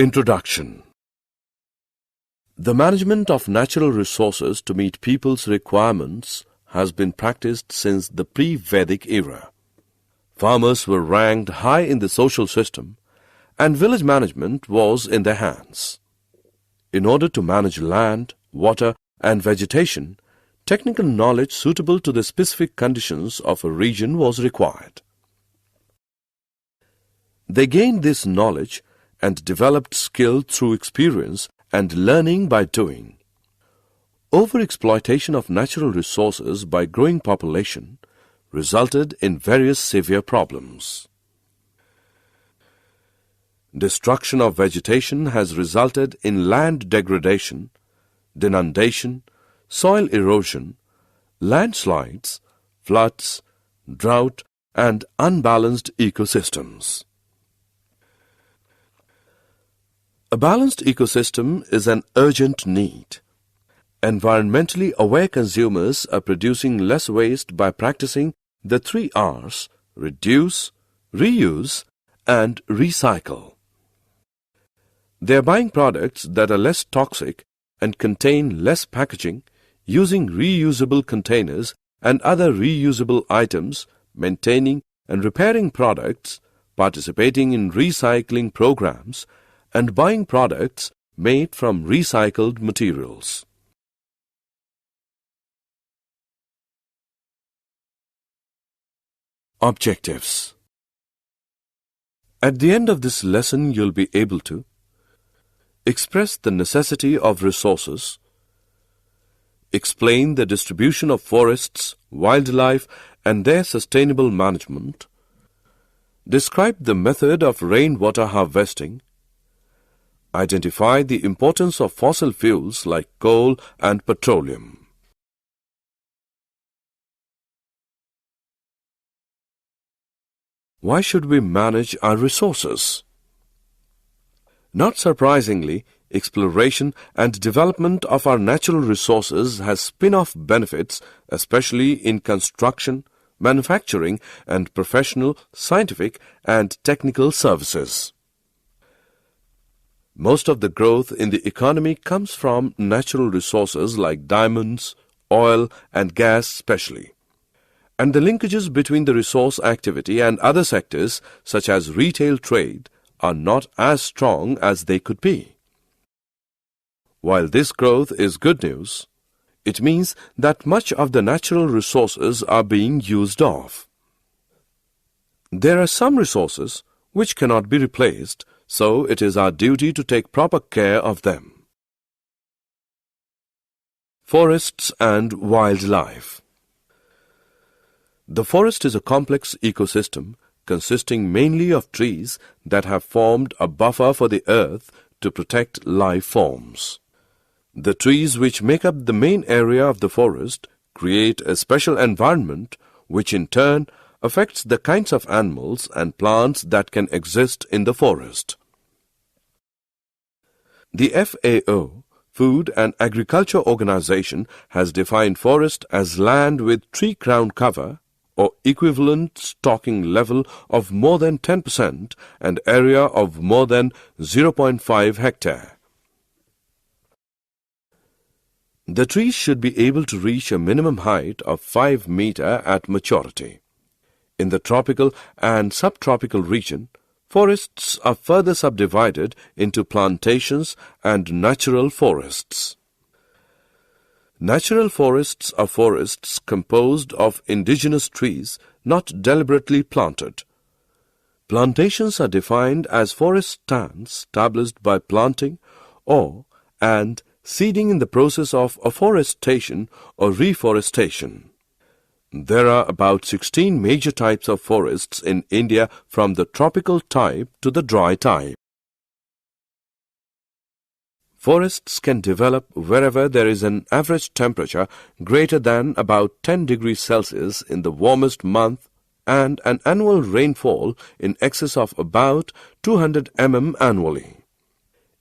Introduction. The management of natural resources to meet people's requirements has been practiced since the pre-Vedic era. Farmers were ranked high in the social system, and village management was in their hands. In order to manage land, water, and vegetation, technical knowledge suitable to the specific conditions of a region was required. They gained this knowledge and developed skill through experience and learning by doing. Overexploitation of natural resources by growing population resulted in various severe problems. Destruction of vegetation has resulted in land degradation, denudation, soil erosion, landslides, floods, drought, and unbalanced ecosystems. A balanced ecosystem is an urgent need. Environmentally aware consumers are producing less waste by practicing the 3 R's: reduce, reuse, and recycle. They are buying products that are less toxic and contain less packaging, using reusable containers and other reusable items, maintaining and repairing products, participating in recycling programs, and buying products made from recycled materials. Objectives. At the end of this lesson, you'll be able to express the necessity of resources, explain the distribution of forests, wildlife, and their sustainable management, describe the method of rainwater harvesting, identify the importance of fossil fuels like coal and petroleum. Why should we manage our resources? Not surprisingly, exploration and development of our natural resources has spin-off benefits, especially in construction, manufacturing, and professional, scientific, and technical services. Most of the growth in the economy comes from natural resources like diamonds, oil, and gas especially. And the linkages between the resource activity and other sectors, such as retail trade, are not as strong as they could be. While this growth is good news, it means that much of the natural resources are being used off. There are some resources which cannot be replaced, so it is our duty to take proper care of them. Forests and wildlife. The forest is a complex ecosystem consisting mainly of trees that have formed a buffer for the earth to protect life forms. The trees which make up the main area of the forest create a special environment which in turn affects the kinds of animals and plants that can exist in the forest. The FAO, Food and Agriculture Organization, has defined forest as land with tree crown cover or equivalent stocking level of more than 10% and area of more than 0.5 hectare. The trees should be able to reach a minimum height of 5 meters at maturity. In the tropical and subtropical region, forests are further subdivided into plantations and natural forests. Natural forests are forests composed of indigenous trees not deliberately planted. Plantations are defined as forest stands established by planting and seeding in the process of afforestation or reforestation. There are about 16 major types of forests in India, from the tropical type to the dry type. Forests can develop wherever there is an average temperature greater than about 10 degrees Celsius in the warmest month and an annual rainfall in excess of about 200 mm annually.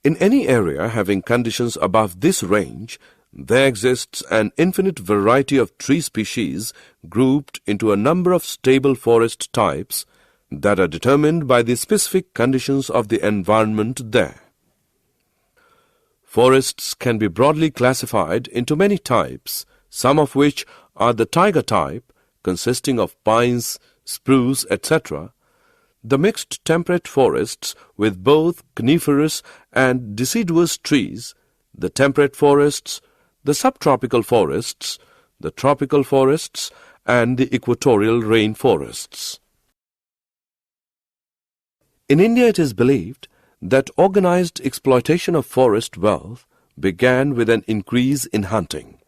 In any area having conditions above this range, there exists an infinite variety of tree species grouped into a number of stable forest types that are determined by the specific conditions of the environment there. Forests can be broadly classified into many types, some of which are the taiga type, consisting of pines, spruce, etc., the mixed temperate forests with both coniferous and deciduous trees, the temperate forests, the subtropical forests, the tropical forests, and the equatorial rain forests. In India, it is believed that organized exploitation of forest wealth began with an increase in hunting.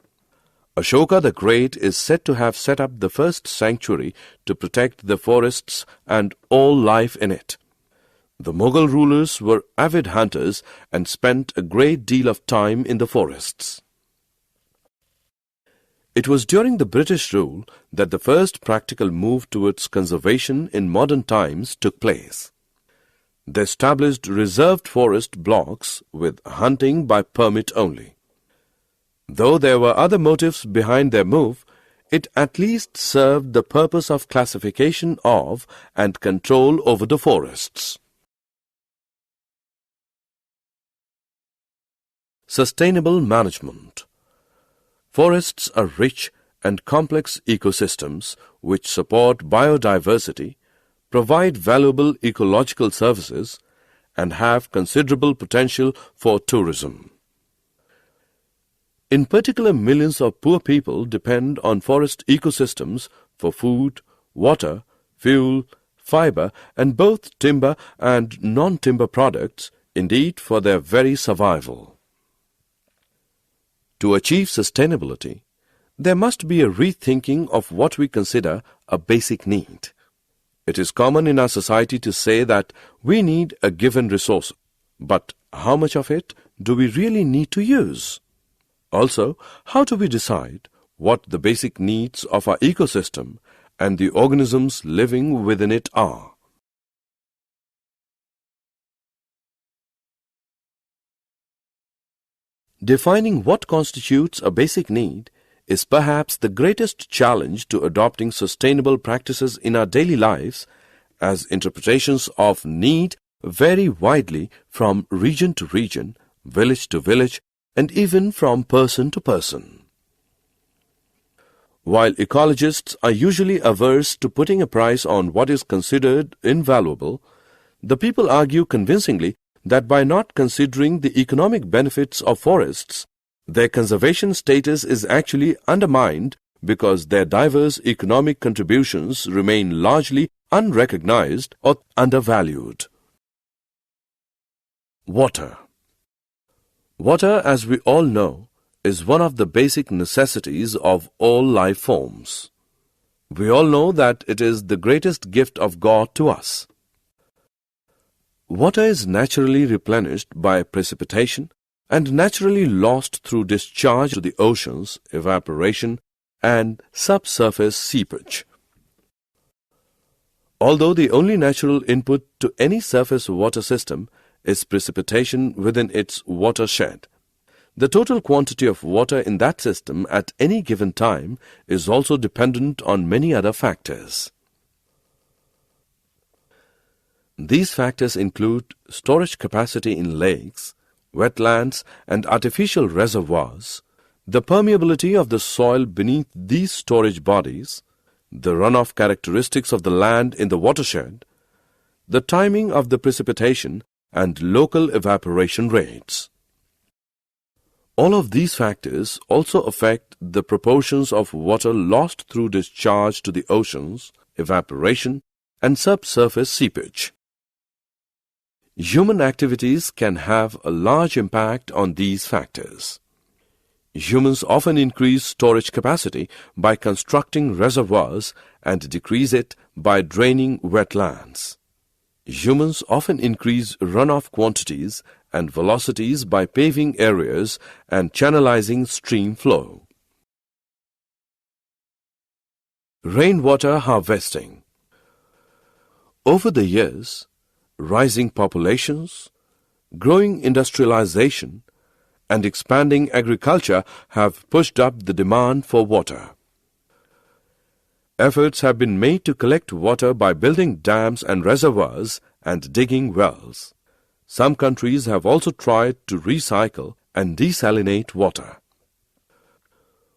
Ashoka the Great is said to have set up the first sanctuary to protect the forests and all life in it. The Mughal rulers were avid hunters and spent a great deal of time in the forests. It was during the British rule that the first practical move towards conservation in modern times took place. They established reserved forest blocks with hunting by permit only. Though there were other motives behind their move, it at least served the purpose of classification of and control over the forests. Sustainable management. Forests are rich and complex ecosystems which support biodiversity, provide valuable ecological services, and have considerable potential for tourism. In particular, millions of poor people depend on forest ecosystems for food, water, fuel, fiber, and both timber and non-timber products, indeed for their very survival. To achieve sustainability, there must be a rethinking of what we consider a basic need. It is common in our society to say that we need a given resource, but how much of it do we really need to use? Also, how do we decide what the basic needs of our ecosystem and the organisms living within it are? Defining what constitutes a basic need is perhaps the greatest challenge to adopting sustainable practices in our daily lives, as interpretations of need vary widely from region to region, village to village, and even from person to person. While ecologists are usually averse to putting a price on what is considered invaluable, the people argue convincingly that by not considering the economic benefits of forests, their conservation status is actually undermined because their diverse economic contributions remain largely unrecognized or undervalued. Water. Water, as we all know, is one of the basic necessities of all life forms. We all know that it is the greatest gift of God to us. Water is naturally replenished by precipitation and naturally lost through discharge to the oceans, evaporation, and subsurface seepage. Although the only natural input to any surface water system is precipitation within its watershed, the total quantity of water in that system at any given time is also dependent on many other factors. These factors include storage capacity in lakes, wetlands, and artificial reservoirs, the permeability of the soil beneath these storage bodies, the runoff characteristics of the land in the watershed, the timing of the precipitation, and local evaporation rates. All of these factors also affect the proportions of water lost through discharge to the oceans, evaporation, and subsurface seepage. Human activities can have a large impact on these factors. Humans often increase storage capacity by constructing reservoirs and decrease it by draining wetlands. Humans often increase runoff quantities and velocities by paving areas and channelizing stream flow. Rainwater harvesting. Over the years, rising populations, growing industrialization, and expanding agriculture have pushed up the demand for water. Efforts have been made to collect water by building dams and reservoirs and digging wells. Some countries have also tried to recycle and desalinate water.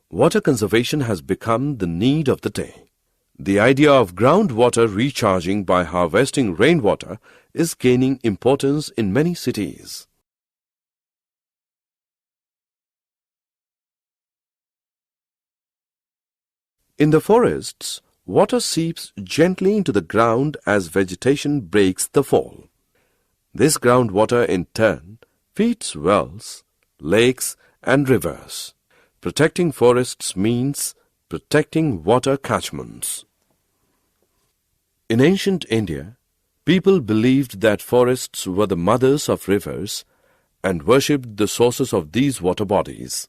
Water conservation has become the need of the day. The idea of groundwater recharging by harvesting rainwater is gaining importance in many cities. In the forests, water seeps gently into the ground as vegetation breaks the fall. This groundwater in turn feeds wells, lakes and rivers. Protecting forests means protecting water catchments. In ancient India, people believed that forests were the mothers of rivers and worshipped the sources of these water bodies.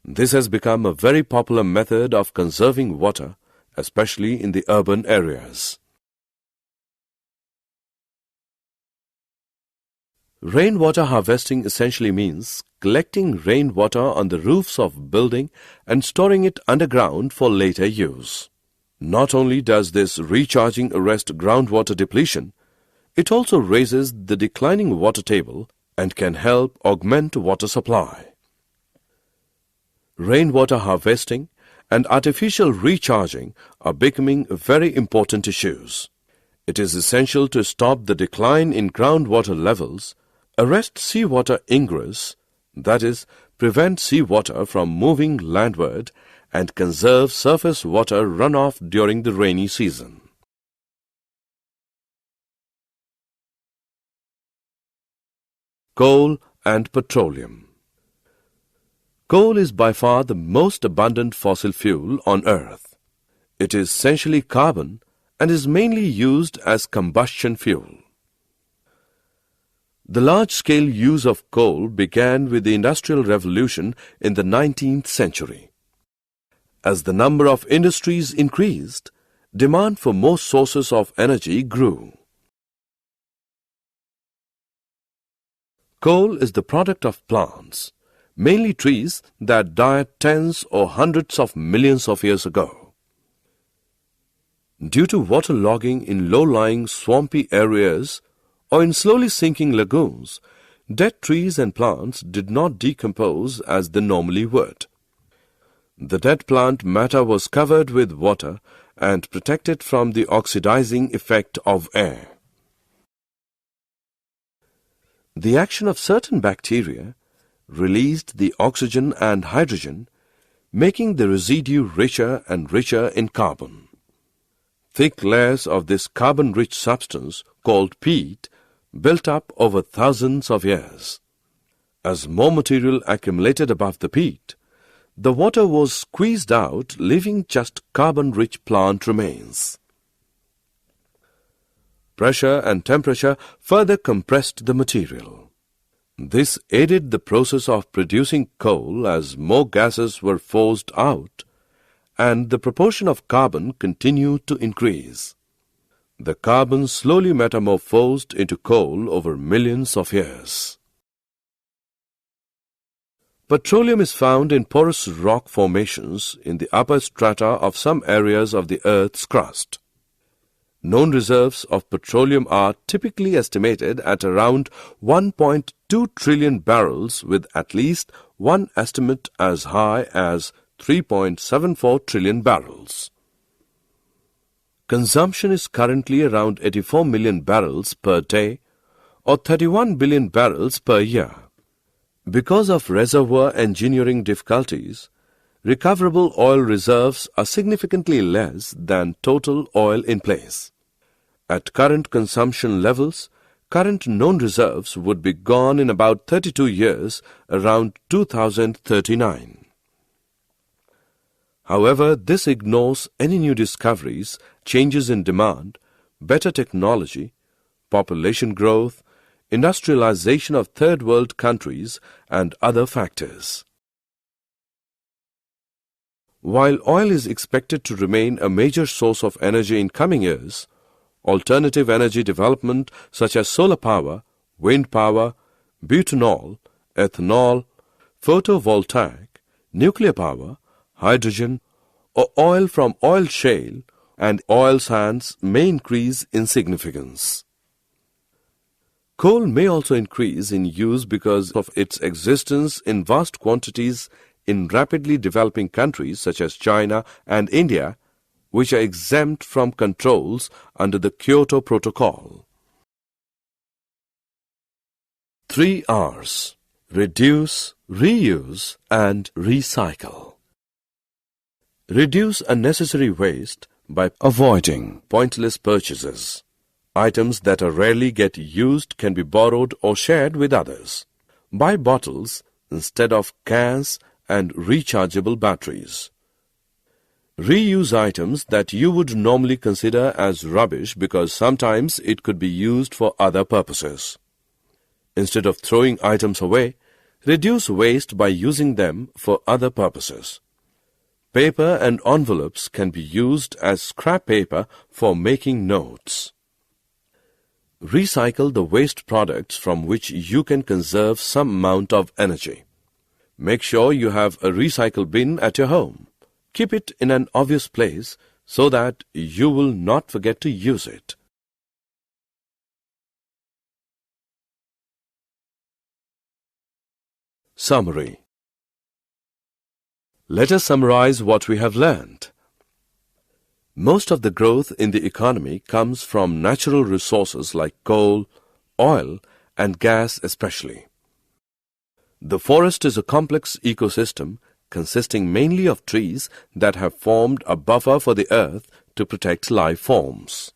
This has become a very popular method of conserving water, especially in the urban areas. Rainwater harvesting essentially means collecting rainwater on the roofs of building and storing it underground for later use. Not only does this recharging arrest groundwater depletion, it also raises the declining water table and can help augment water supply. Rainwater harvesting and artificial recharging are becoming very important issues. It is essential to stop the decline in groundwater levels, arrest seawater ingress, that is, prevent seawater from moving landward, and conserve surface water runoff during the rainy season. Coal and petroleum. Coal is by far the most abundant fossil fuel on Earth. It is essentially carbon and is mainly used as combustion fuel. The large-scale use of coal began with the Industrial Revolution in the 19th century. As the number of industries increased, demand for more sources of energy grew. Coal is the product of plants, mainly trees that died tens or hundreds of millions of years ago. Due to waterlogging in low-lying swampy areas or in slowly sinking lagoons, dead trees and plants did not decompose as they normally would. The dead plant matter was covered with water and protected from the oxidizing effect of air. The action of certain bacteria released the oxygen and hydrogen, making the residue richer and richer in carbon. Thick layers of this carbon-rich substance, called peat, built up over thousands of years. As more material accumulated above the peat, the water was squeezed out, leaving just carbon-rich plant remains. Pressure and temperature further compressed the material. This aided the process of producing coal as more gases were forced out, and the proportion of carbon continued to increase. The carbon slowly metamorphosed into coal over millions of years. Petroleum is found in porous rock formations in the upper strata of some areas of the Earth's crust. Known reserves of petroleum are typically estimated at around 1.2 trillion barrels, with at least one estimate as high as 3.74 trillion barrels. Consumption is currently around 84 million barrels per day or 31 billion barrels per year. Because of reservoir engineering difficulties, recoverable oil reserves are significantly less than total oil in place. At current consumption levels, current known reserves would be gone in about 32 years, around 2039. However, this ignores any new discoveries, changes in demand, better technology, population growth, industrialization of third world countries, and other factors. While oil is expected to remain a major source of energy in coming years, alternative energy development such as solar power, wind power, butanol, ethanol, photovoltaic, nuclear power, hydrogen, or oil from oil shale and oil sands may increase in significance. Coal may also increase in use because of its existence in vast quantities in rapidly developing countries such as China and India, which are exempt from controls under the Kyoto Protocol. 3 R's: reduce, reuse, and recycle. Reduce unnecessary waste by avoiding pointless purchases. Items that are rarely get used can be borrowed or shared with others. Buy bottles instead of cans and rechargeable batteries. Reuse items that you would normally consider as rubbish because sometimes it could be used for other purposes. Instead of throwing items away, reduce waste by using them for other purposes. Paper and envelopes can be used as scrap paper for making notes. Recycle the waste products from which you can conserve some amount of energy. Make sure you have a recycle bin at your home. Keep it in an obvious place so that you will not forget to use it. Summary. Let us summarize what we have learned. Most of the growth in the economy comes from natural resources like coal, oil, and gas especially. The forest is a complex ecosystem consisting mainly of trees that have formed a buffer for the earth to protect life forms.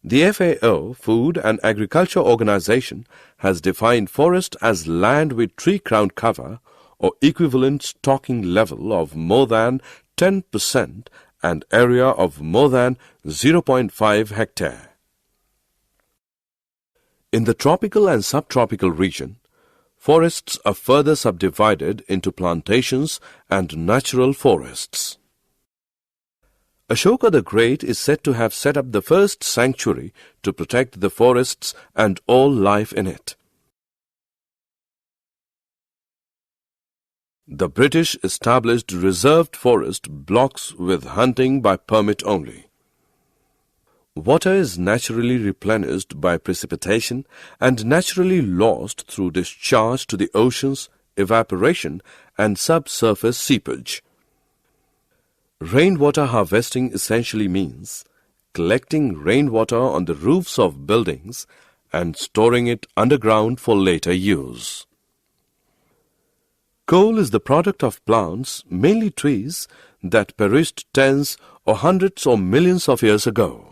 The FAO, Food and Agriculture Organization, has defined forest as land with tree crown cover or equivalent stocking level of more than 10% and area of more than 0.5 hectare. In the tropical and subtropical region, forests are further subdivided into plantations and natural forests. Ashoka the Great is said to have set up the first sanctuary to protect the forests and all life in it. The British established reserved forest blocks with hunting by permit only. Water is naturally replenished by precipitation and naturally lost through discharge to the oceans, evaporation, and subsurface seepage. Rainwater harvesting essentially means collecting rainwater on the roofs of buildings and storing it underground for later use. Coal is the product of plants, mainly trees, that perished tens or hundreds or millions of years ago.